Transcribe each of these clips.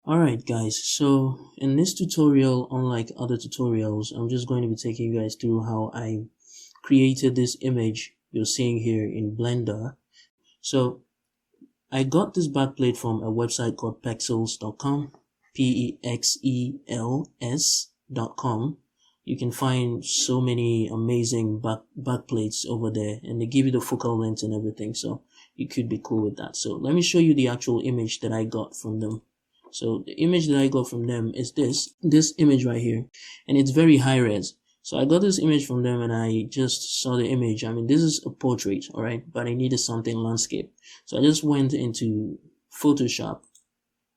Alright guys, so in this tutorial, unlike other tutorials, I'm just going to be taking you guys through how I created this image you're seeing here in Blender. So I got this backplate from a website called pexels.com, pexels.com. You can find so many amazing backplates over there, and they give you the focal length and everything, so you could be cool with that. So let me show you the actual image that I got from them. So the image that I got from them is this image right here, and it's very high res. So I got this image from them and I just saw the image. I mean, this is a portrait, all right, but I needed something landscape. So I just went into Photoshop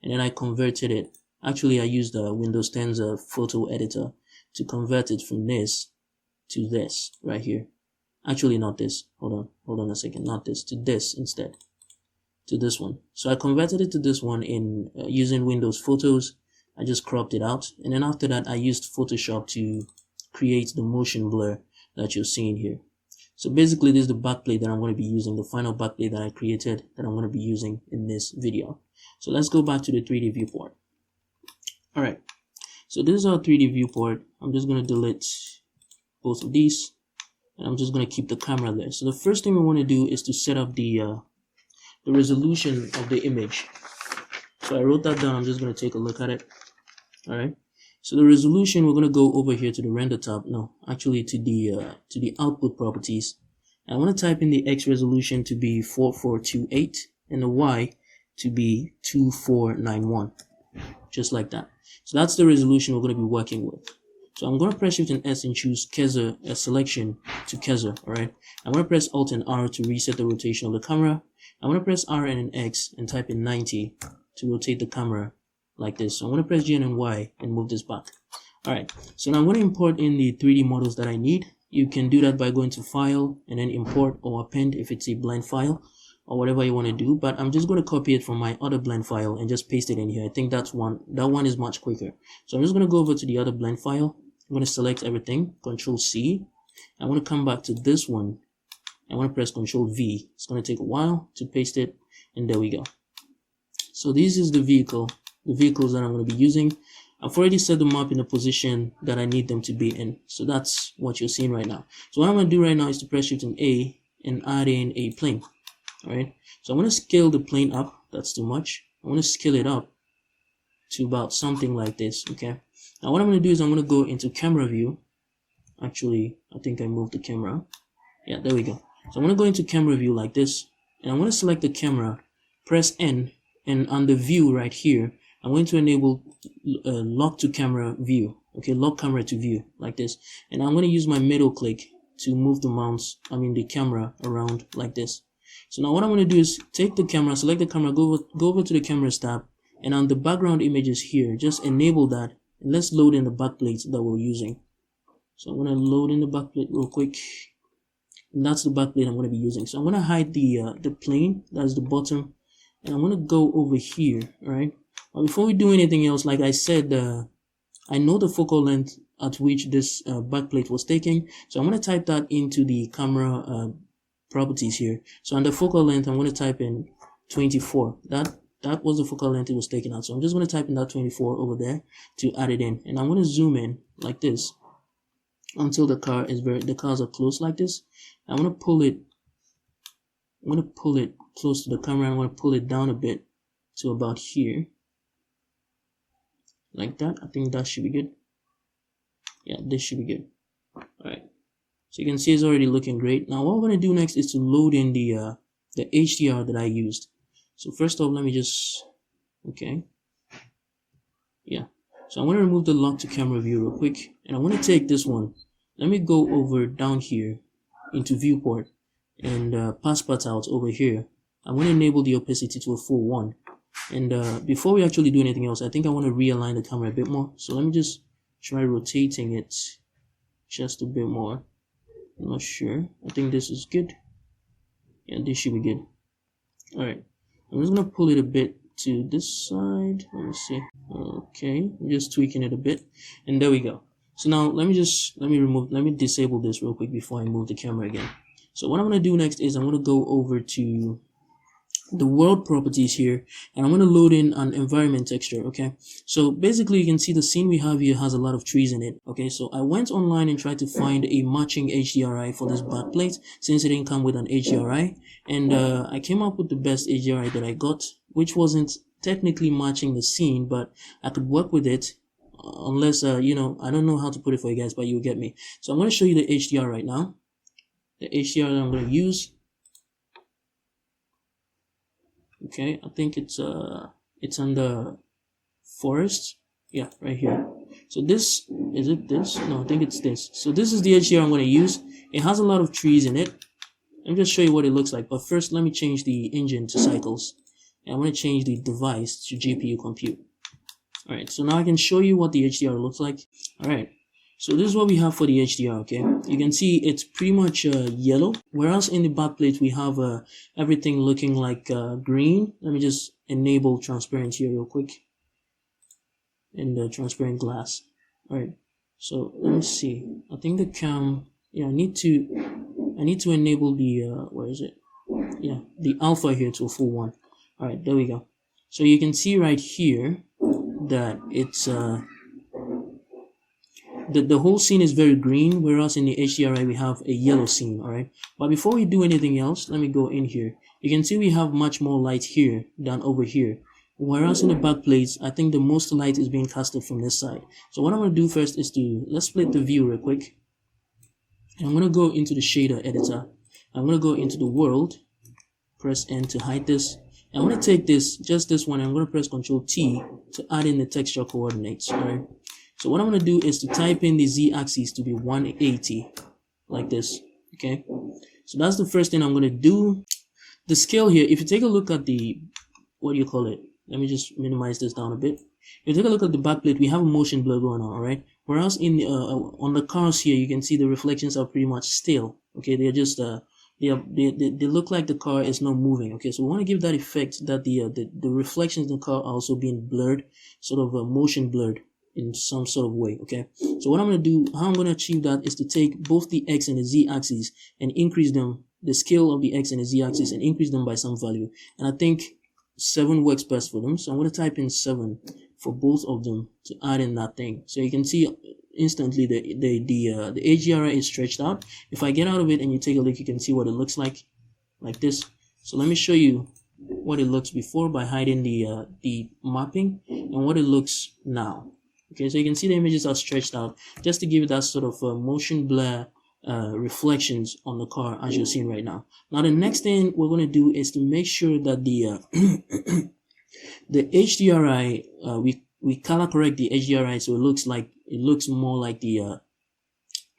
and then I converted it. Actually, I used the Windows 10's photo editor to convert it from this to this right here. Actually, not this. Hold on a second. Not this, to this instead. To this one. So I converted it to this one in using Windows Photos. I just cropped it out, and then after that I used Photoshop to create the motion blur that you're seeing here. So basically this is the backplate that I'm going to be using, the final backplate that I created that I'm going to be using in this video. So let's go back to the 3D viewport. Alright, so this is our 3D viewport. I'm just going to delete both of these, and I'm just going to keep the camera there. So the first thing we want to do is to set up the resolution of the image. So I wrote that down. I'm just going to take a look at it. All right, so the resolution, we're going to go over here to the render tab. No, actually to the output properties. I want to type in the X resolution to be 4428 and the Y to be 2491, just like that. So that's the resolution we're going to be working with. So I'm going to press Shift and S and choose Cursor selection to cursor. All right, I'm going to press Alt and R to reset the rotation of the camera. I'm going to press R and an X and type in 90 to rotate the camera like this. So I'm going to press G and Y and move this back. Alright, so now I'm going to import in the 3D models that I need. You can do that by going to File and then Import or Append if it's a blend file or whatever you want to do. But I'm just going to copy it from my other blend file and just paste it in here. I think that one is much quicker. So I'm just going to go over to the other blend file. I'm going to select everything, Control C. I want to come back to this one. I want to press Control V. It's going to take a while to paste it, and there we go. So this is the vehicles that I'm going to be using. I've already set them up in the position that I need them to be in. So that's what you're seeing right now. So what I'm going to do right now is to press Shift and A and add in a plane. All right. So I'm going to scale the plane up. That's too much. I want to scale it up to about something like this. Okay. Now what I'm going to do is I'm going to go into camera view. Actually, I think I moved the camera. Yeah, there we go. So I'm going to go into camera view like this, and I'm going to select the camera, press N, and on the view right here, I'm going to enable lock to camera view. Okay, lock camera to view like this, and I'm going to use my middle click to move the camera around like this. So now what I'm going to do is take the camera, select the camera, go over to the cameras tab, and on the background images here, just enable that, and let's load in the backplate that we're using. So I'm going to load in the backplate real quick. And that's the backplate I'm going to be using. So I'm going to hide the plane, that's the bottom, and I'm going to go over here. All right, but before we do anything else, like I said, I know the focal length at which this backplate was taken, so I'm going to type that into the camera properties here. So on the focal length, I'm going to type in 24. That was the focal length it was taken out. So I'm just going to type in that 24 over there to add it in, and I'm going to zoom in like this until the cars are close like this. I'm going to pull it close to the camera. I'm going to pull it down a bit to about here like that. I think that should be good. Yeah, this should be good. All right, so you can see it's already looking great. Now what we're going to do next is to load in the HDR that I used. So first off, let me just, okay, yeah, so I'm going to remove the lock to camera view real quick, and I'm going to take this one. Let me go over down here into viewport and passport out over here. I'm going to enable the opacity to a full 1. And before we actually do anything else, I think I want to realign the camera a bit more. So let me just try rotating it just a bit more. I'm not sure. I think this is good. Yeah, this should be good. Alright, I'm just going to pull it a bit to this side. Let me see. Okay, I'm just tweaking it a bit, and there we go. So now let me disable this real quick before I move the camera again. So what I'm going to do next is I'm going to go over to the world properties here, and I'm going to load in an environment texture. Okay, so basically you can see the scene we have here has a lot of trees in it. Okay, so I went online and tried to find a matching HDRi for this backplate since it didn't come with an HDRi, and I came up with the best HDRi that I got, which wasn't technically matching the scene, but I could work with it, unless you know, I don't know how to put it for you guys, but you'll get me. So I'm going to show you the HDR right now. The HDR that I'm going to use. Okay, I think it's under forest. Yeah, right here. So this, is it this? No, I think it's this. So this is the HDR I'm going to use. It has a lot of trees in it. Let me just show you what it looks like. But first, let me change the engine to cycles. And I'm going to change the device to GPU compute. Alright, so now I can show you what the HDR looks like. Alright, so this is what we have for the HDR, okay? You can see it's pretty much yellow, whereas in the backplate we have everything looking like green. Let me just enable transparent here real quick. And the transparent glass. Alright, so let me see. I think the cam, yeah, I need to enable the, where is it? Yeah, the alpha here to a full one. Alright, there we go. So you can see right here that it's the whole scene is very green, whereas in the HDRi we have a yellow scene. All right, but before we do anything else, let me go in here. You can see we have much more light here than over here, whereas in the backplates I think the most light is being casted from this side. So what I'm going to do first is let's split the view real quick, and I'm going to go into the shader editor. I'm going to go into the world, press N to hide this. I'm going to take just this one, and I'm going to press Ctrl T to add in the texture coordinates. All right. So what I'm going to do is to type in the z-axis to be 180, like this. Okay. So that's the first thing I'm going to do. The scale here, if you take a look at the, what do you call it? Let me just minimize this down a bit. If you take a look at the backplate, we have a motion blur going on. All right. Whereas in the, on the cars here, you can see the reflections are pretty much still. Okay. They're just they look like the car is not moving. Okay, so we want to give that effect that the reflections in the car are also being blurred, sort of motion blurred in some sort of way. Okay, so what I'm going to do, how I'm going to achieve that is to take both the x and the z axis and increase them, the scale of the x and the z axis, and increase them by some value. And I think 7 works best for them, so I'm going to type in 7 for both of them to add in that thing. So you can see instantly the HDRi is stretched out. If I get out of it and you take a look, you can see what it looks like this. So let me show you what it looks before by hiding the mapping and what it looks now. Okay, so you can see the images are stretched out just to give it that sort of motion blur reflections on the car as you're seeing right now. Now the next thing we're going to do is to make sure that the the HDRi, we color correct the HDRi so it looks more like the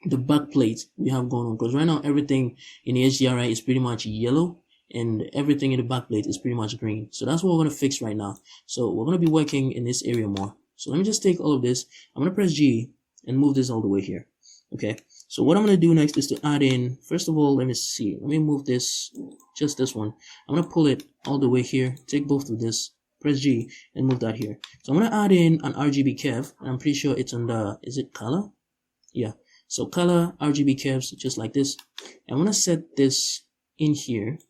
backplate we have going on, because right now everything in the HDRi is pretty much yellow and everything in the backplate is pretty much green. So that's what we're going to fix right now. So we're going to be working in this area more. So let me just take all of this. I'm going to press G and move this all the way here. Okay, so what I'm going to do next is to add in, first of all, let me see, let me move this, just this one. I'm going to pull it all the way here, take both of this, press G and move that here. So I'm going to add in an RGB curve, and I'm pretty sure it's on the, is it color? Yeah, so color RGB curves just like this. I'm going to set this in here.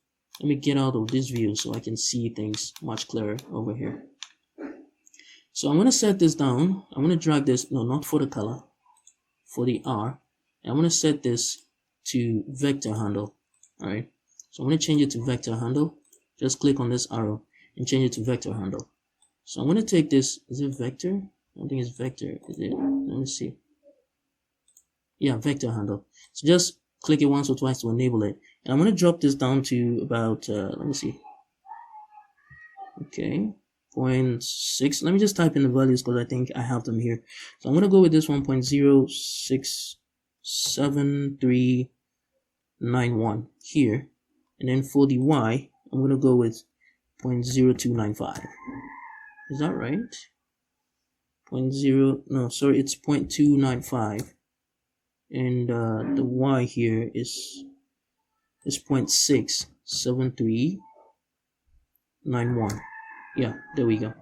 Let me get out of this view so I can see things much clearer over here. So I'm going to set this down. I'm going to drag this, no, not for the color, for the R. And I'm going to set this to vector handle. All right, so I'm going to change it to vector handle. Just click on this arrow and change it to vector handle. So I'm going to take this, is it vector? I don't think it's vector, is it? Let me see. Yeah, vector handle. So just click it once or twice to enable it. And I'm going to drop this down to about, let me see. Okay, 0.6. Let me just type in the values because I think I have them here. So I'm going to go with this 1.06731 here. And then for the Y, I'm going to go with 0.0295. Is that right? 0.0, no, sorry, it's 0.295. And the Y here is 0.67391. Yeah, there we go.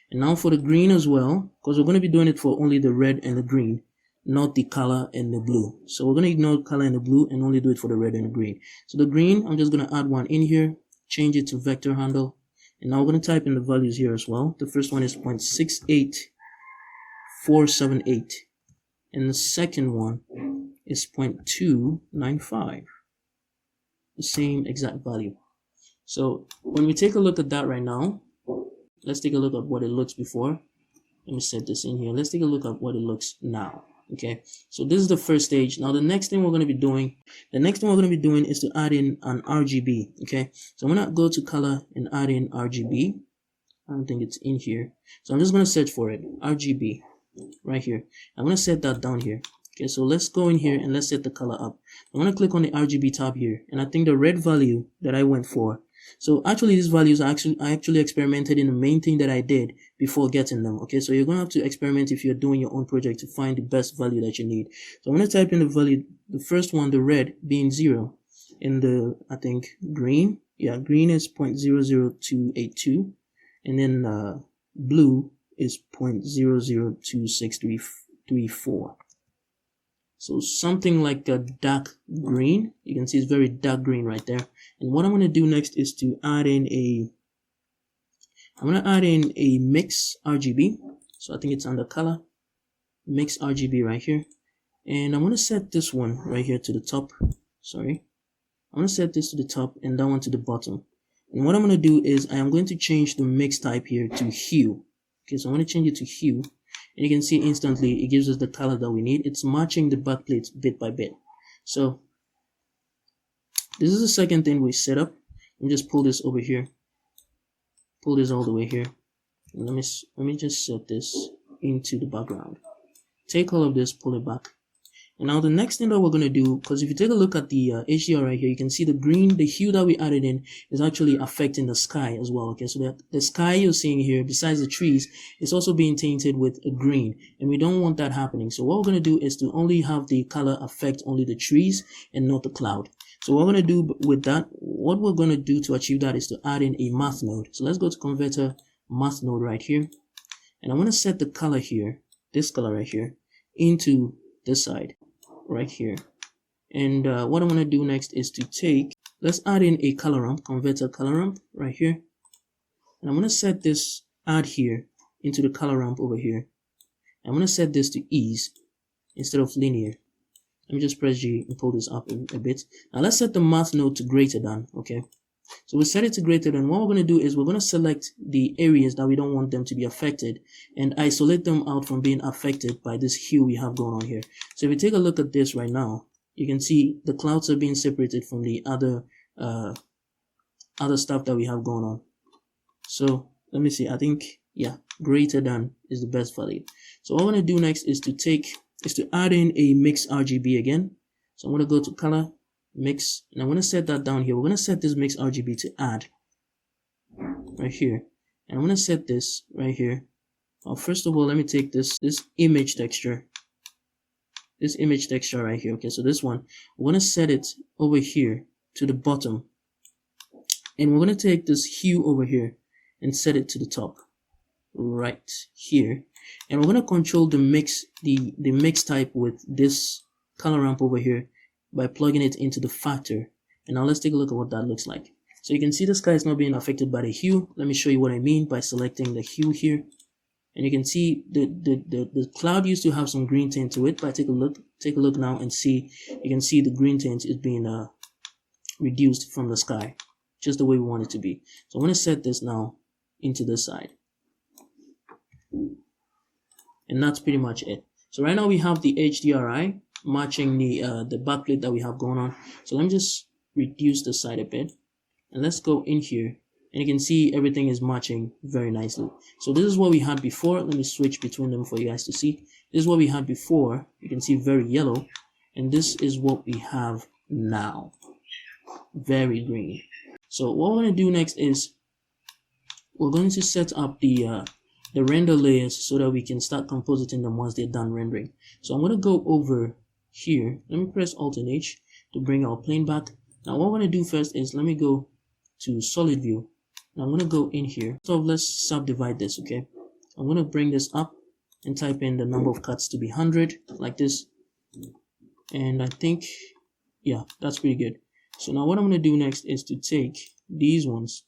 And now for the green as well, because we're going to be doing it for only the red and the green, not the color and the blue. So we're going to ignore color and the blue and only do it for the red and the green. So the green, I'm just going to add one in here, change it to vector handle, And now we're going to type in the values here as well. The first one is 0.68478. And the second one is 0.295. The same exact value. So when we take a look at that right now, let's take a look at what it looks before. Let me set this in here. Let's take a look at what it looks now. Okay, so this is the first stage. Now the next thing we're going to be doing, is to add in an RGB. Okay, so I'm going to go to color and add in RGB. I don't think it's in here, so I'm just going to search for it, RGB, right here. I'm going to set that down here. Okay, so let's go in here and let's set the color up. I'm going to click on the RGB tab here, and I think the red value that I went for, so actually these values I actually experimented in the main thing that I did before getting them. Okay, so you're going to have to experiment if you're doing your own project to find the best value that you need. So I'm going to type in the value, the first one, the red being 0, in the, I think, green. Yeah, green is 0.00282, and then blue is 0.002634. So something like a dark green. You can see it's very dark green right there. And what I'm going to do next is to add in a mix RGB. So I think it's under color, mix RGB right here. And I'm going to set this one right here to the top. Sorry. I'm going to set this to the top and that one to the bottom. And what I'm going to do is I am going to change the mix type here to hue. Okay, so I'm going to change it to hue. And you can see instantly it gives us the color that we need. It's matching the backplate bit by bit. So this is the second thing we set up. Let me just pull this over here. Pull this all the way here. And let me just set this into the background. Take all of this, pull it back. And now the next thing that we're going to do, because if you take a look at the HDRi right here, you can see the green, the hue that we added in is actually affecting the sky as well. Okay, so the sky you're seeing here, besides the trees, is also being tainted with a green, and we don't want that happening. So what we're going to do is to only have the color affect only the trees and not the cloud. So what we're going to do with that, what we're going to do to achieve that is to add in a math node. So let's go to converter math node right here, and I'm going to set the color here, this color right here, into this side right here. And what I'm going to do next is to let's add in a color ramp, converter color ramp right here. And I'm going to set this add here into the color ramp over here. I'm going to set this to ease instead of linear. Let me just press G and pull this up a bit. Now let's set the math node to greater than. Okay, so we set it to greater than. What we're going to do is we're going to select the areas that we don't want them to be affected and isolate them out from being affected by this hue we have going on here. So if we take a look at this right now, you can see the clouds are being separated from the other stuff that we have going on. So let me see, I think, yeah, greater than is the best value. So what I'm going to do next is to add in a mix RGB again. So I'm going to go to color, mix, and I'm going to set that down here. We're going to set this mix RGB to add right here, and I'm going to set this right here. First of all, let me take this image texture right here. Okay, so this one, we're going to set it over here to the bottom, and we're going to take this hue over here and set it to the top right here, and we're going to control the mix type with this color ramp over here by plugging it into the factor. And now let's take a look at what that looks like. So you can see the sky is not being affected by the hue. Let me show you what I mean by selecting the hue here. And you can see the cloud used to have some green tint to it, but take a look now and see, you can see the green tint is being reduced from the sky, just the way we want it to be. So I'm going to set this now into this side. And that's pretty much it. So right now we have the HDRi matching the backplate that we have going on. So let me just reduce the side a bit, and let's go in here, and you can see everything is matching very nicely. So this is what we had before. Let me switch between them for you guys to see. This is what we had before. You can see very yellow, and this is what we have now, very green. So what we're going to do next is we're going to set up the render layers so that we can start compositing them once they're done rendering. So I'm going to go over here. Let me press Alt and H to bring our plane back. Now what I'm going to do first is let me go to solid view. Now I'm going to go in here. So let's subdivide this. Okay, I'm going to bring this up and type in the number of cuts to be 100 like this, and I think, yeah, that's pretty good. So now what I'm going to do next is to take these ones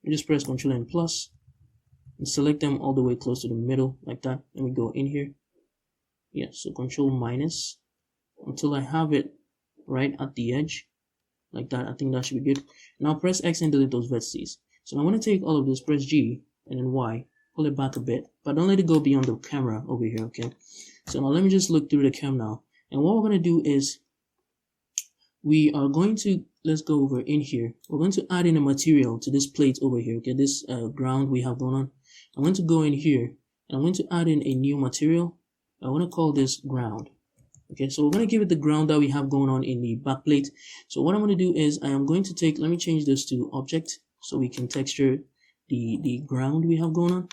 You just press Control and plus and select them all the way close to the middle like that. Let me go in here. Yeah, so Control minus until I have it right at the edge like that. I think that should be good. Now press X and delete those vertices. So I want to take all of this, press G and then Y, pull it back a bit, but don't let it go beyond the camera over here, okay? So now let me just look through the cam now. And what we're going to do is we are going to, let's go over in here. We're going to add in a material to this plate over here, okay? This ground we have going on. I'm going to go in here and I'm going to add in a new material. I want to call this ground. Okay, so we're going to give it the ground that we have going on in the backplate. So what I'm going to do is I am going to take, let me change this to object so we can texture the ground we have going on.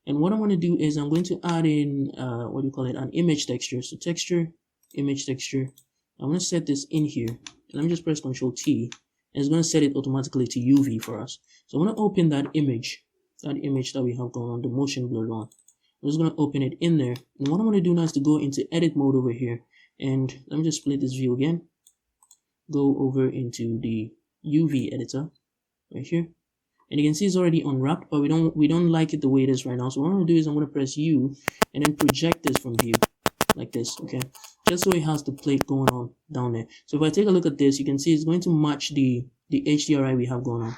And what I'm going to do is I'm going to add in, what do you call it, an image texture. So texture, image texture. I'm going to set this in here. Let me just press Control T. And it's going to set it automatically to UV for us. So I'm going to open that image that we have going on, the motion blur one. I'm just going to open it in there. And what I'm going to do now is to go into edit mode over here. And let me just split this view again. Go over into the UV editor right here. And you can see it's already unwrapped, but we don't like it the way it is right now. So what I'm going to do is I'm going to press U and then project this from view like this, okay? Just so it has the plate going on down there. So if I take a look at this, you can see it's going to match the HDRi we have going on.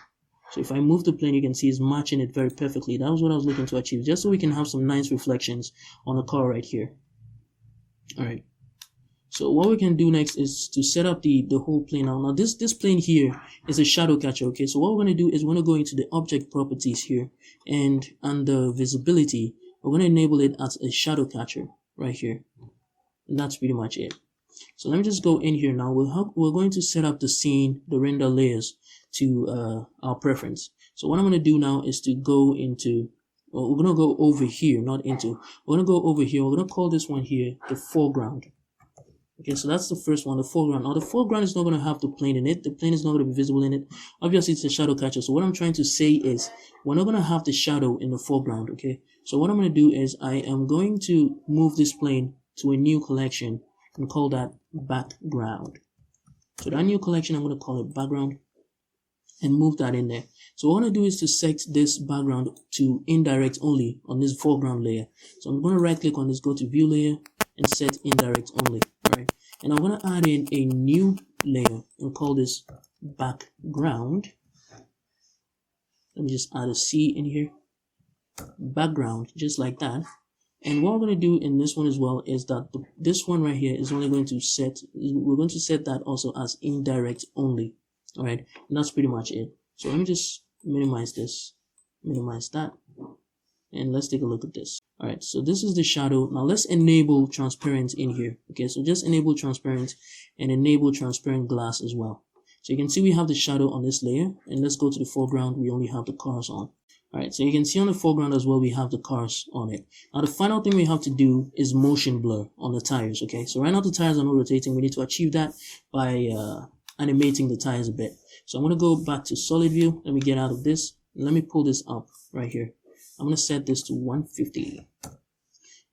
So if I move the plane, you can see it's matching it very perfectly. That was what I was looking to achieve, just so we can have some nice reflections on the car right here. All right. So what we can do next is to set up the whole plane. Now this plane here is a shadow catcher. Okay. So what we're going to do is we're going to go into the object properties here, and under visibility, we're going to enable it as a shadow catcher right here. And that's pretty much it. So let me just go in here now. We're going to set up the scene, the render layers to our preference. So what I'm going to do now is to go into, well, we're going to go over here, not into. We're going to go over here. We're going to call this one here the foreground. Okay, so that's the first one, the foreground. Now the foreground is not going to have the plane in it. The plane is not going to be visible in it. Obviously, it's a shadow catcher. So what I'm trying to say is we're not going to have the shadow in the foreground. Okay, so what I'm going to do is I am going to move this plane to a new collection and call that background. So that new collection, I'm going to call it background and move that in there. So what I'm going to do is to set this background to indirect only on this foreground layer. So I'm going to right click on this, go to view layer and set indirect only. All right. And I'm going to add in a new layer and call this background. Let me just add a C in here. Background, just like that. And what we're going to do in this one as well is that this one right here is only going to set, we're going to set that also as indirect only. All right. And that's pretty much it. So let me just minimize this, minimize that. And let's take a look at this. All right. So this is the shadow. Now let's enable transparent in here. Okay. So just enable transparent and enable transparent glass as well. So you can see we have the shadow on this layer, and let's go to the foreground. We only have the cars on. All right, so you can see on the foreground as well, we have the cars on it. Now, the final thing we have to do is motion blur on the tires, okay? So right now the tires are not rotating. We need to achieve that by animating the tires a bit. So I'm going to go back to solid view. Let me get out of this. Let me pull this up right here. I'm going to set this to 150.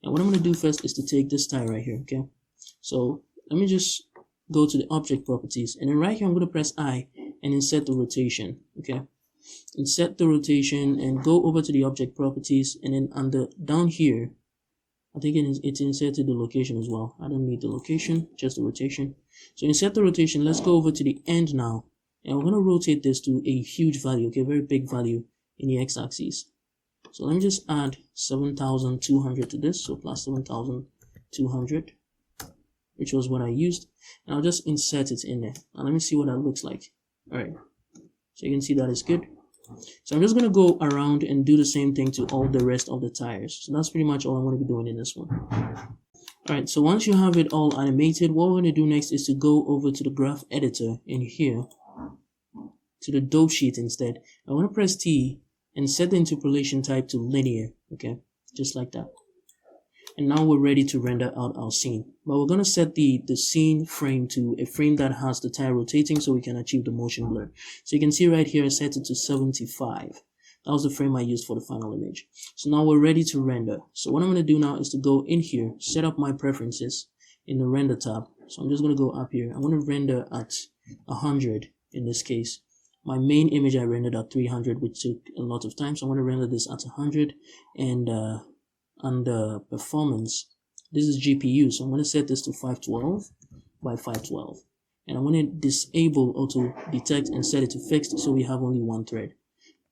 And what I'm going to do first is to take this tire right here, okay? So let me just go to the object properties. And then right here, I'm going to press I and insert the rotation, okay? Insert the rotation and go over to the object properties, and then down here I think it's inserted the location as well. I don't need the location, just the rotation. So insert the rotation. Let's go over to the end now, and we're going to rotate this to a huge value, okay, very big value in the x-axis. So let me just add 7,200 to this, so plus 7,200, which was what I used, and I'll just insert it in there. Now let me see what that looks like. All right, so you can see that is good. So I'm just going to go around and do the same thing to all the rest of the tires. So that's pretty much all I'm going to be doing in this one. Alright, so once you have it all animated, what we're going to do next is to go over to the graph editor in here, to the dope sheet instead. I want to press T and set the interpolation type to linear, okay, just like that. And now we're ready to render out our scene. But we're going to set the scene frame to a frame that has the tire rotating so we can achieve the motion blur. So you can see right here I set it to 75. That was the frame I used for the final image. So now we're ready to render. So what I'm going to do now is to go in here, set up my preferences in the render tab. So I'm just going to go up here. I'm going to render at 100 in this case. my main image I rendered at 300, which took a lot of time. So I'm going to render this at 100, and under performance, this is GPU. So I'm going to set this to 512 by 512. And I'm going to disable auto detect and set it to fixed, so we have only one thread,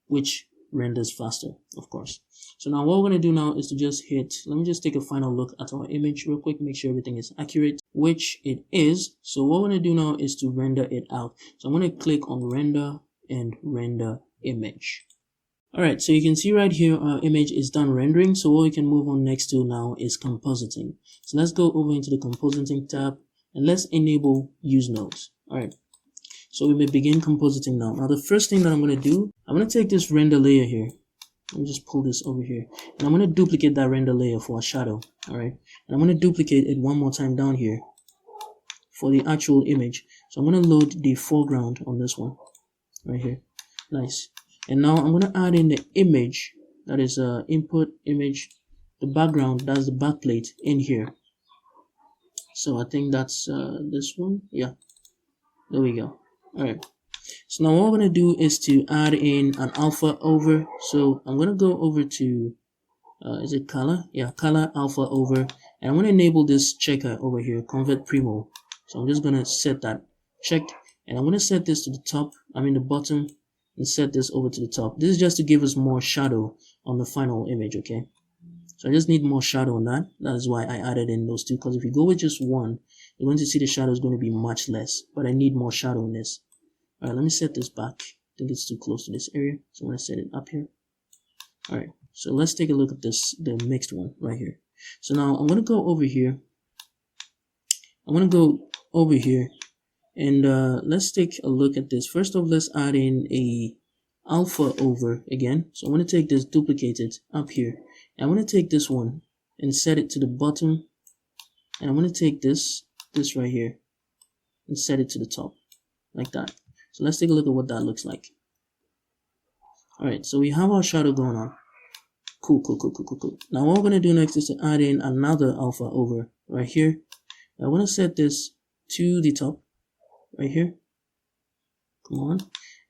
which renders faster, of course. So now what we're going to do now is to just let me just take a final look at our image real quick, make sure everything is accurate, which it is. So what we're going to do now is to render it out. So I'm going to click on render and render image. Alright, so you can see right here our image is done rendering. So what we can move on next to now is compositing. So let's go over into the compositing tab and let's enable use nodes. Alright, so we may begin compositing now. Now the first thing that I'm going to do, I'm going to take this render layer here. Let me just pull this over here, and I'm going to duplicate that render layer for a shadow. Alright, and I'm going to duplicate it one more time down here for the actual image. So I'm going to load the foreground on this one right here. Nice. And now I'm going to add in the image, that is input image, the background, that's the backplate in here. So I think that's this one. Yeah, there we go. Alright, so now what we're going to do is to add in an alpha over. So I'm going to go over to is it color? Yeah, color alpha over, and I'm going to enable this checker over here, convert primo. So I'm just going to set that checked, and I'm going to set this to the top, the bottom, and set this over to the top. This is just to give us more shadow on the final image. Okay, so I just need more shadow on that. That is why I added in those two, because if you go with just one, you're going to see the shadow is going to be much less, but I need more shadow in this. Alright, let me set this back. I think it's too close to this area, so I'm going to set it up here. Alright, so let's take a look at this, the mixed one right here. So now I'm going to go over here. And let's take a look at this. First off, let's add in a alpha over again. So I'm going to take this, duplicate it up here. And I'm going to take this one and set it to the bottom. And I'm going to take this right here and set it to the top like that. So let's take a look at what that looks like. Alright, so we have our shadow going on. Cool. Now what we're going to do next is to add in another alpha over right here. I want to set this to the top right here. Come on.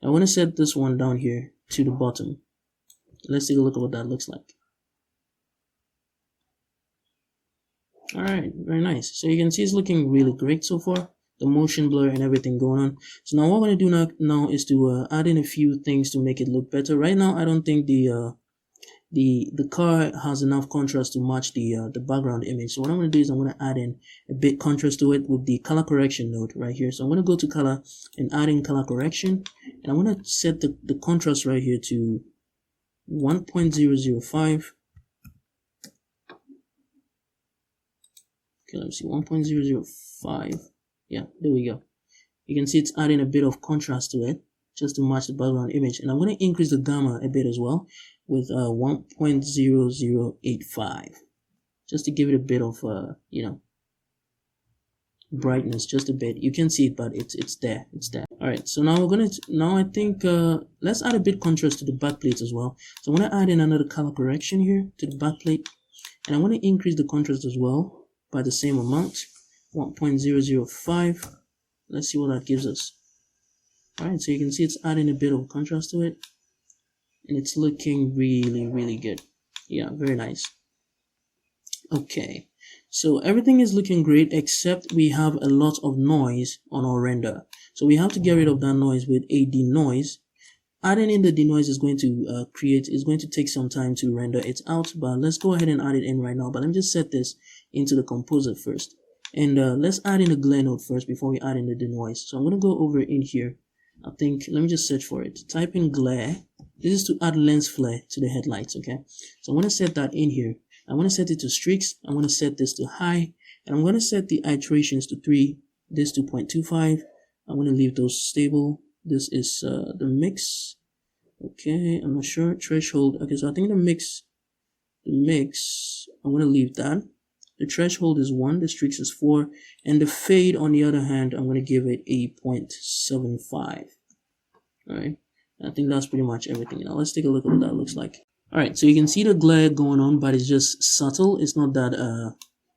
I want to set this one down here to the bottom. Let's take a look at what that looks like. Alright, very nice. So you can see it's looking really great so far. The motion blur and everything going on. So now what we're going to do now is to add in a few things to make it look better. Right now I don't think the car has enough contrast to match the background image. So what I'm going to do is I'm going to add in a bit contrast to it with the color correction node right here. So I'm going to go to color and add in color correction, and I'm going to set the contrast right here to 1.005. Okay, let me see, 1.005. Yeah, there we go. You can see it's adding a bit of contrast to it just to match the background image. And I'm going to increase the gamma a bit as well with 1.0085, just to give it a bit of brightness, just a bit. You can see it, but it's there. All right, so now I think let's add a bit contrast to the backplate as well. So I'm going to add in another color correction here to the backplate, and I'm going to increase the contrast as well by the same amount, 1.005. Let's see what that gives us. All right, so you can see it's adding a bit of contrast to it, and it's looking really good. Yeah, very nice. Okay, so everything is looking great except we have a lot of noise on our render. So we have to get rid of that noise with a denoise. Adding in the denoise is going to take some time to render it out, but let's go ahead and add it in right now. But let me just set this into the composite first. And let's add in a glare node first before we add in the denoise. So I'm going to go over in here. I think, let me just search for it. Type in glare. This is to add lens flare to the headlights, okay? So I'm going to set that in here. I'm going to set it to streaks. I'm going to set this to high. And I'm going to set the iterations to 3, this to 0.25. I'm going to leave those stable. This is the mix. Okay, I'm not sure. Threshold. Okay, so I think the mix, I'm going to leave that. The threshold is 1, the streaks is 4, and the fade, on the other hand, I'm going to give it a 0.75. Alright, I think that's pretty much everything. Now let's take a look at what that looks like. Alright, so you can see the glare going on, but it's just subtle. It's not that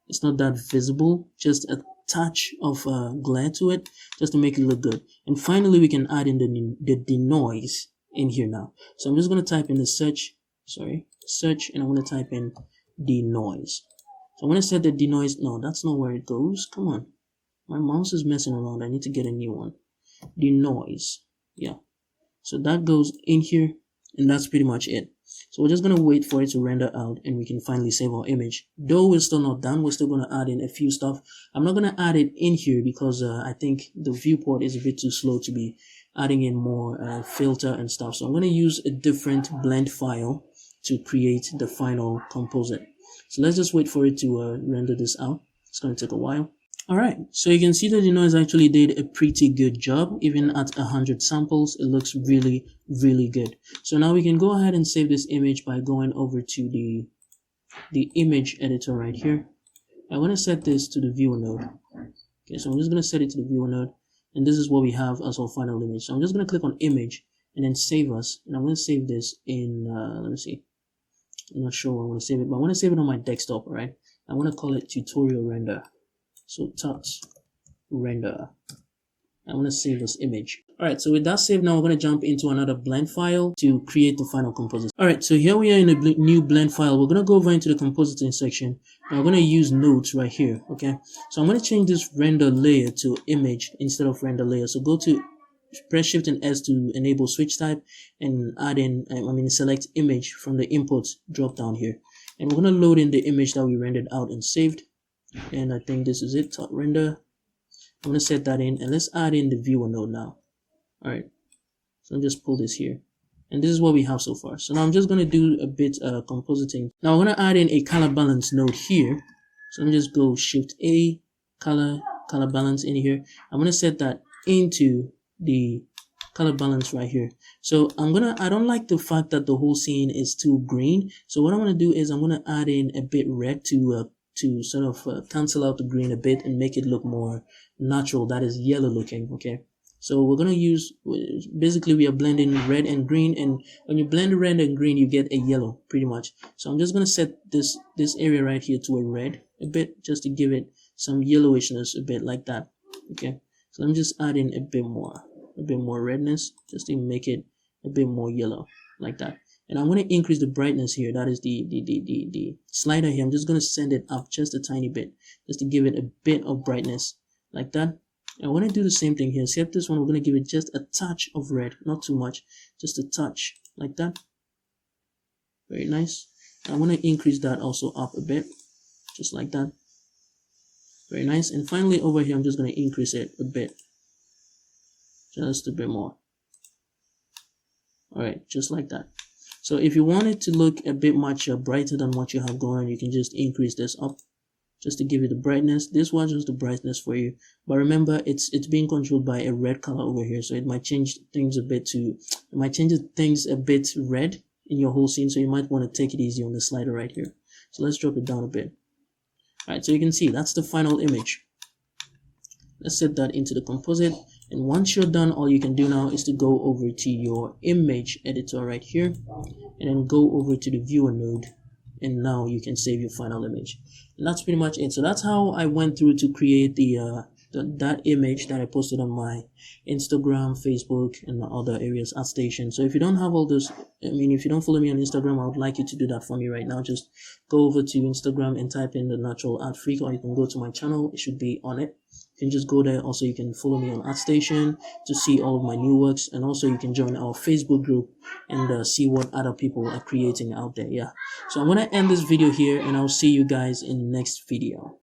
It's not that visible, just a touch of glare to it, just to make it look good. And finally, we can add in the denoise in here now. So I'm just going to type in the search, and I'm going to type in denoise. So I'm going to set the denoise. No, that's not where it goes. Come on. My mouse is messing around. I need to get a new one. Denoise. Yeah. So that goes in here, and that's pretty much it. So we're just going to wait for it to render out, and we can finally save our image. Though we're still not done, we're still going to add in a few stuff. I'm not going to add it in here because I think the viewport is a bit too slow to be adding in more filter and stuff. So I'm going to use a different blend file to create the final composite. So let's just wait for it to render this out. It's going to take a while. Alright, so you can see that the noise actually did a pretty good job. Even at 100 samples, it looks really, really good. So now we can go ahead and save this image by going over to the image editor right here. I want to set this to the viewer node. Okay, so I'm just going to set it to the viewer node, and this is what we have as our final image. So I'm just going to click on image and then save as, and I'm going to save this in, let me see. I'm not sure where I want to save it, but I want to save it on my desktop, alright? I want to call it tutorial render. So touch render. I want to save this image. Alright, so with that saved, now we're going to jump into another blend file to create the final composite. Alright, so here we are in a new blend file. We're going to go over into the compositing section. Now we're going to use nodes right here, okay? So I'm going to change this render layer to image instead of render layer. So go to press Shift and S to enable switch type and add in, select image from the input drop down here. And we're going to load in the image that we rendered out and saved. And I think this is it, top render. I'm going to set that in, and let's add in the viewer node now. Alright, so I'll just pull this here. And this is what we have so far. So now I'm just going to do a bit compositing. Now I'm going to add in a color balance node here. So let me just go Shift A, color balance in here. I'm going to set that into the color balance right here. So I don't like the fact that the whole scene is too green. So what I'm going to do is I'm going to add in a bit red to sort of cancel out the green a bit and make it look more natural, that is yellow looking. Okay, so we're going to use, basically we are blending red and green, and when you blend red and green you get a yellow pretty much. So I'm just going to set this area right here to a red a bit, just to give it some yellowishness a bit like that. Okay, so I'm just adding a bit more redness just to make it a bit more yellow like that. And I'm going to increase the brightness here. That is the slider here. I'm just going to send it up just a tiny bit, just to give it a bit of brightness like that. I want to do the same thing here. Except this one, we're going to give it just a touch of red, not too much, just a touch like that. Very nice. I want to increase that also up a bit, just like that. Very nice. And finally over here, I'm just going to increase it a bit, just a bit more. All right, just like that. So if you want it to look a bit much brighter than what you have going on, you can just increase this up just to give it the brightness. This was just the brightness for you. But remember, it's being controlled by a red color over here. So it might change things a bit red in your whole scene. So you might want to take it easy on the slider right here. So let's drop it down a bit. All right, so you can see that's the final image. Let's set that into the composite. And once you're done, all you can do now is to go over to your image editor right here, and then go over to the viewer node, and now you can save your final image. And that's pretty much it. So that's how I went through to create that image that I posted on my Instagram, Facebook, and other areas at Station. So if you don't have all those, if you don't follow me on Instagram, I would like you to do that for me right now. Just go over to Instagram and type in the Natural Art Freak, or you can go to my channel. It should be on it. You can just go there. Also, you can follow me on ArtStation to see all of my new works, and also you can join our Facebook group and see what other people are creating out there. Yeah, so I'm gonna end this video here, and I'll see you guys in the next video.